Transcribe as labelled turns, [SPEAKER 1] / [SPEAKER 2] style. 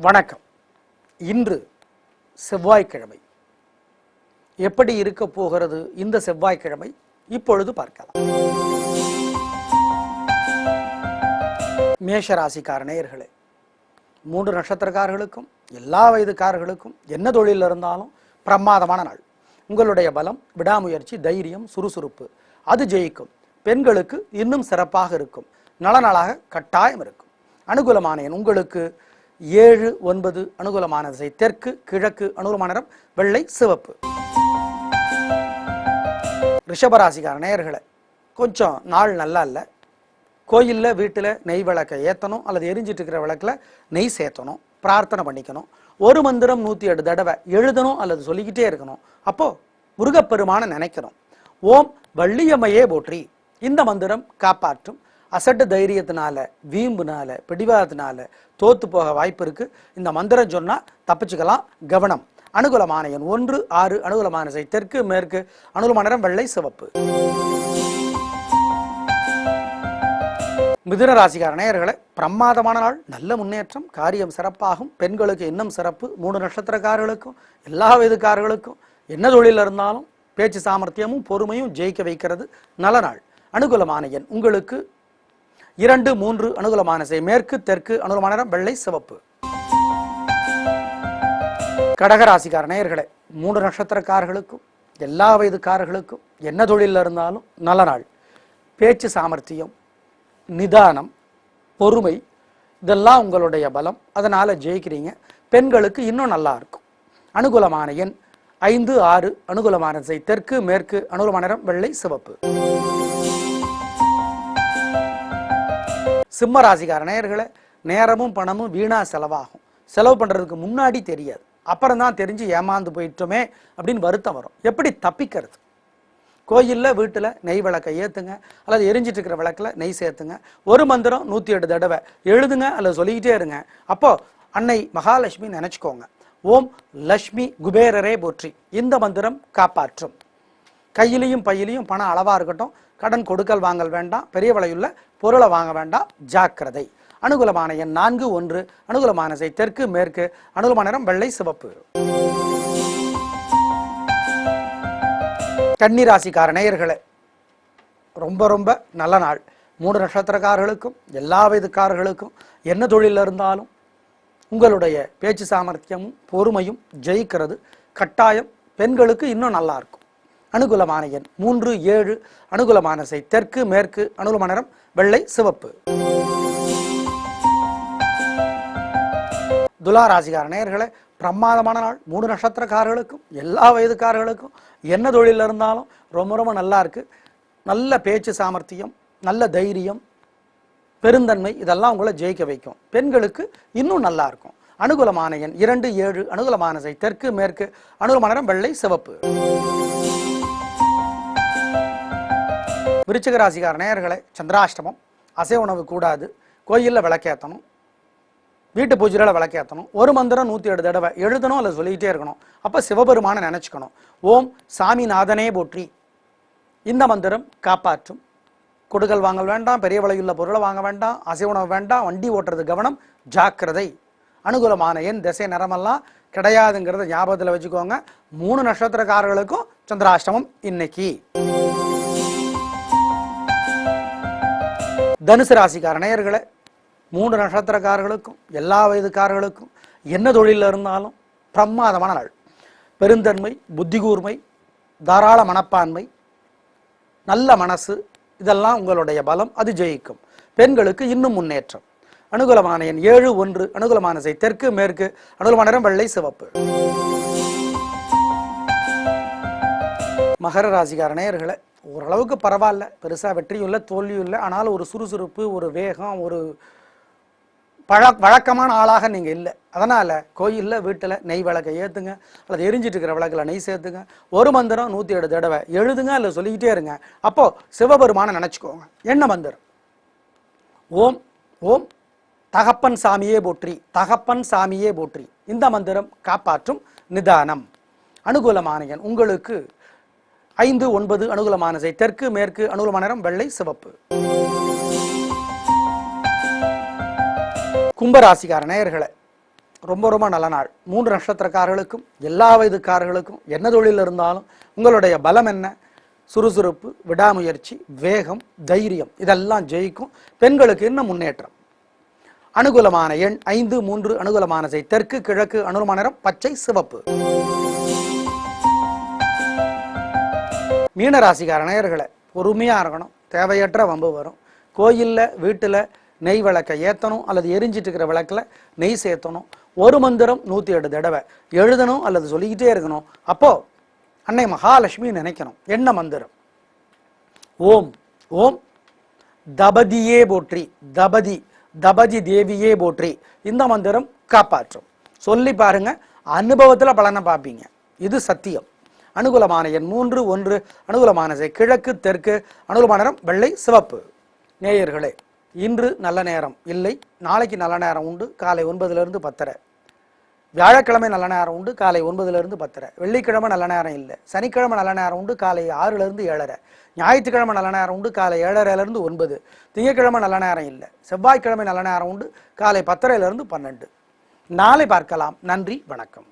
[SPEAKER 1] வணக்கம். இன்று செவ்வாய்க்கிழமை. எப்படி இருக்க போகிறது இந்த செவ்வாய்க்கிழமை இப்பொழுது பார்க்கலாம். மேஷ ராசிக்கார நேயர்களே, 3 நட்சத்திரக்காரர்களுக்கும் எல்லா வயதுக்காரர்களுக்கும் என்ன தொழில் இருந்தாலும் பிரமாதமான நாள். உங்களுடைய பலம், விடாமுயற்சி, தைரியம், சுறுசுறுப்பு அது ஜெயிக்கும். பெண்களுக்கு இன்னும் சிறப்பாக இருக்கும். நல்ல நாளாக கட்டாயம் இருக்கும். அனுகூலமான எண் உங்களுக்கு 7, 9. அனுகூலமான திசை தெற்கு, கிழக்கு. அனுகூலமான நிறம் வெள்ளை, சிவப்பு. ரிஷபராசிக்கார நேயர்களே, கொஞ்சம் நாள் நல்லா இல்லை. கோயிலில் வீட்டில் நெய் விளக்கை ஏற்றணும், அல்லது எரிஞ்சிட்டு இருக்கிற விளக்கில் நெய் சேர்த்தணும், பிரார்த்தனை பண்ணிக்கணும். ஒரு மந்திரம் 108 தடவை எழுதணும் அல்லது சொல்லிக்கிட்டே இருக்கணும். அப்போ முருகப்பெருமான நினைக்கணும். ஓம் வள்ளியம்மையே போற்றி. இந்த மந்திரம் காப்பாற்றும். அசட்டு தைரியத்தினால, வீம்புனால, பிடிவாதத்தினால தோத்து போக வாய்ப்பு இருக்கு. இந்த மந்திரம் சொன்னா தப்பிச்சுக்கலாம். கவனம். அனுகூலமான எண் 1, 6. அனுகூலமான திசை தெற்கு, மேற்கு. அனுகூலமான நிறம் வெள்ளை, சிவப்பு. மிதுன ராசிக்கார நேயர்களே, பிரமாதமான நாள். நல்ல முன்னேற்றம், காரியம் சிறப்பாகும். பெண்களுக்கு இன்னும் சிறப்பு. 3 நட்சத்திரக்காரர்களுக்கும் எல்லா வயதுக்காரர்களுக்கும் என்ன தொழில் இருந்தாலும் பேச்சு சாமர்த்தியமும் பொறுமையும் ஜெயிக்க வைக்கிறது. நல்ல நாள். அனுகூலமான எண் உங்களுக்கு 2, 3. அனுகூலமான திசை மேற்கு, தெற்கு. அனுகூலமான நிறம் வெள்ளை, சிவப்பு. கடகராசிக்கார நேயர்களே, 3 நட்சத்திரக்காரர்களுக்கும் எல்லா வயதுக்காரர்களுக்கும் என்ன தொழில் இருந்தாலும் நல்ல நாள். பேச்சு சாமர்த்தியம், நிதானம், பொறுமை இதெல்லாம் உங்களுடைய பலம். அதனால ஜெயிக்கிறீங்க. பெண்களுக்கு இன்னும் நல்லா இருக்கும். அனுகூலமான எண் 5, 6. அனுகூலமான திசை தெற்கு, மேற்கு. அனுகூலமான நிறம் வெள்ளை, சிவப்பு. சிம்ம ராசிக்கார நேயர்களே, நேரமும் பணமும் வீணா செலவாகும். செலவு பண்றதுக்கு முன்னாடி தெரியாது, அப்புறம் தான் தெரிஞ்சு ஏமாந்து போயிட்டோமே அப்படின்னு வருத்தம் வரும். எப்படி தப்பிக்கிறது? கோயிலில் வீட்டில் நெய் விளக்கை ஏற்றுங்க, அல்லது எரிஞ்சிட்டு இருக்கிற விளக்கில் நெய் சேர்த்துங்க. ஒரு மந்திரம் 108 தடவை எழுதுங்க அல்லது சொல்லிக்கிட்டே இருங்க. அப்போ அன்னை மகாலட்சுமி நினைச்சுக்கோங்க. ஓம் லட்சுமி குபேரரே போற்றி. இந்த மந்திரம் காப்பாற்றும். கையிலையும் பையிலையும் பணம் அளவாக இருக்கட்டும். கடன் கொடுக்கல் வாங்கல் வேண்டாம். பெரிய விலையுள்ள பொருளை வாங்க வேண்டாம். ஜாக்கிரதை. அனுகூலமான எண் 4, 1. அனுகூலமான திசை தெற்கு, மேற்கு. அனுகூலமான நிறம் வெள்ளை, சிவப்பு. கன்னிராசிக்கார நேயர்களே, ரொம்ப நல்ல நாள். 3 நட்சத்திரக்காரர்களுக்கும் எல்லா வயதுக்காரர்களுக்கும் என்ன தொழில் இருந்தாலும் உங்களுடைய பேச்சு சாமர்த்தியமும் பொறுமையும் ஜெயிக்கிறது கட்டாயம். பெண்களுக்கு இன்னும் நல்லா இருக்கும். அனுகூலமான எண் 3, 7. அனுகூலமான திசை தெற்கு, மேற்கு. அனுகூலமான நிறம் வெள்ளை, சிவப்பு. துலா ராசிக்கார நேயர்களே, பிரமாதமான நாள். 3 நட்சத்திரக்காரர்களுக்கும் எல்லா வயதுக்காரர்களுக்கும் என்ன தொழில் இருந்தாலும் ரொம்ப நல்லா இருக்கு. நல்ல பேச்சு சாமர்த்தியம், நல்ல தைரியம், பெருந்தன்மை இதெல்லாம் உங்களை ஜெயிக்க வைக்கும். பெண்களுக்கு இன்னும் நல்லா இருக்கும். அனுகூலமான எண் 2, 7. அனுகூலமான திசை தெற்கு, மேற்கு. அனுகூலமான நிறம் வெள்ளை, சிவப்பு. விருச்சிக ராசிக்கார நேயர்களே, சந்திராஷ்டமம். அசைவ உணவு கூடாது. கோயிலில் விளக்கேற்றணும், வீட்டு பூஜையில் விளக்கேற்றணும். ஒரு மந்திரம் 108 தடவை எழுதணும் அல்லது சொல்லிக்கிட்டே இருக்கணும். அப்போ சிவபெருமான நினச்சிக்கணும். ஓம் சாமிநாதனே போற்றி. இந்த மந்திரம் காப்பாற்றும். கொடுக்கல் வாங்கல் வேண்டாம். பெரிய விலையுள்ள பொருளை வாங்க வேண்டாம். அசைவ உணவு வேண்டாம். வண்டி ஓட்டுறது கவனம், ஜாக்கிரதை. அனுகூலமான எண் திசை நிறமெல்லாம் கிடையாதுங்கிறத ஞாபகத்தில் வச்சுக்கோங்க. 3 நட்சத்திரக்காரர்களுக்கும் சந்திராஷ்டமம் இன்னைக்கு. தனுசு ராசிக்கார நேயர்களே, 3 நட்சத்திரக்காரர்களுக்கும் எல்லா வயதுக்காரர்களுக்கும் என்ன தொழிலில் இருந்தாலும் பிரமாதமான நாள். பெருந்தன்மை, புத்தி கூர்மை, தாராள மனப்பான்மை, நல்ல மனசு இதெல்லாம் உங்களுடைய பலம். அது ஜெயிக்கும். பெண்களுக்கு இன்னும் முன்னேற்றம். அனுகூலமான எண் 7, 1. அனுகூலமான திசை தெற்கு, மேற்கு. அனுகூலமான நிறம் வெள்ளை, சிவப்பு. மகர ராசிக்கார நேயர்களே, ஓரளவுக்கு பரவாயில்ல. பெருசாக வெற்றியும் இல்லை, தோல்வியும் இல்லை. ஆனாலும் ஒரு சுறுசுறுப்பு, ஒரு வேகம், ஒரு வழக்கமான ஆளாக நீங்கள் இல்லை. அதனால் கோயிலில் வீட்டில் நெய் விளக்கை ஏற்றுங்க, அல்லது எரிஞ்சிட்டு இருக்கிற விளக்கில் நெய் சேர்த்துங்க. ஒரு மந்திரம் 108 தடவை எழுதுங்க அல்லது சொல்லிக்கிட்டே இருங்க. அப்போது சிவபெருமான நினச்சிக்கோங்க. என்ன மந்திரம்? ஓம் ஓம் தகப்பன் சாமியே போற்றி. தகப்பன் சாமியே போற்றி. இந்த மந்திரம் காப்பாற்றும். நிதானம். அனுகூலமான எண் உங்களுக்கு 5, 9. அனுகூலமான திசை தெற்கு, மேற்கு. அனுகூலமான நிறம் வெள்ளை, சிவப்பு. கும்பராசிக்கார நேயர்களே, ரொம்ப ரொம்ப நல்ல நாள். 3 நட்சத்திரக்காரர்களுக்கும் எல்லா வயதுக்காரர்களுக்கும் என்ன தொழில் இருந்தாலும் உங்களுடைய பலம் என்ன? சுறுசுறுப்பு, விடாமுயற்சி, வேகம், தைரியம் இதெல்லாம் ஜெயிக்கும். பெண்களுக்கு இன்னும் முன்னேற்றம். அனுகூலமான எண் 5, 3. அனுகூலமான திசை தெற்கு, கிழக்கு. அனுகூலமான நிறம் பச்சை, சிவப்பு. மீனராசிக்கார நேயர்களே, பொறுமையாக இருக்கணும். தேவையற்ற வம்பு வரும். கோயிலில் வீட்டில் நெய் விளக்கை ஏற்றணும் அல்லது எரிஞ்சிட்டு இருக்கிற விளக்கில் நெய் சேர்த்தணும். ஒரு மந்திரம் 108 தடவை எழுதணும் அல்லது சொல்லிக்கிட்டே இருக்கணும். அப்போது அன்னை மகாலட்சுமி நினைக்கணும். என்ன மந்திரம்? ஓம் ஓம் தபதியே போற்றி, தபதி தபதி தேவியே போற்றி. இந்த மந்திரம் காப்பாற்றும். சொல்லி பாருங்க, அனுபவத்தில் பலனை பார்ப்பீங்க. இது சத்தியம். அனுகூலமான எண் 3, 1. அனுகூலமான திசை கிழக்கு, தெற்கு. அனுகூலமான நிறம் வெள்ளை, சிவப்பு. நேயர்களே, இன்று நல்ல நேரம் இல்லை. நாளைக்கு நல்ல நேரம் உண்டு, காலை 9லிருந்து 10:30. வியாழக்கிழமை நல்ல நேரம் உண்டு, காலை 9லிருந்து 10:30. வெள்ளிக்கிழமை நல்ல நேரம் இல்லை. சனிக்கிழமை நல்ல நேரம் உண்டு, காலை 6லிருந்து 7:30. ஞாயிற்றுக்கிழமை நல்ல நேரம் உண்டு, காலை 7:30லிருந்து 9. திங்கட்கிழமை நல்ல நேரம் இல்லை. செவ்வாய்க்கிழமை நல்ல நேரம் உண்டு, காலை 10:30லிருந்து 12. நாளை பார்க்கலாம். நன்றி, வணக்கம்.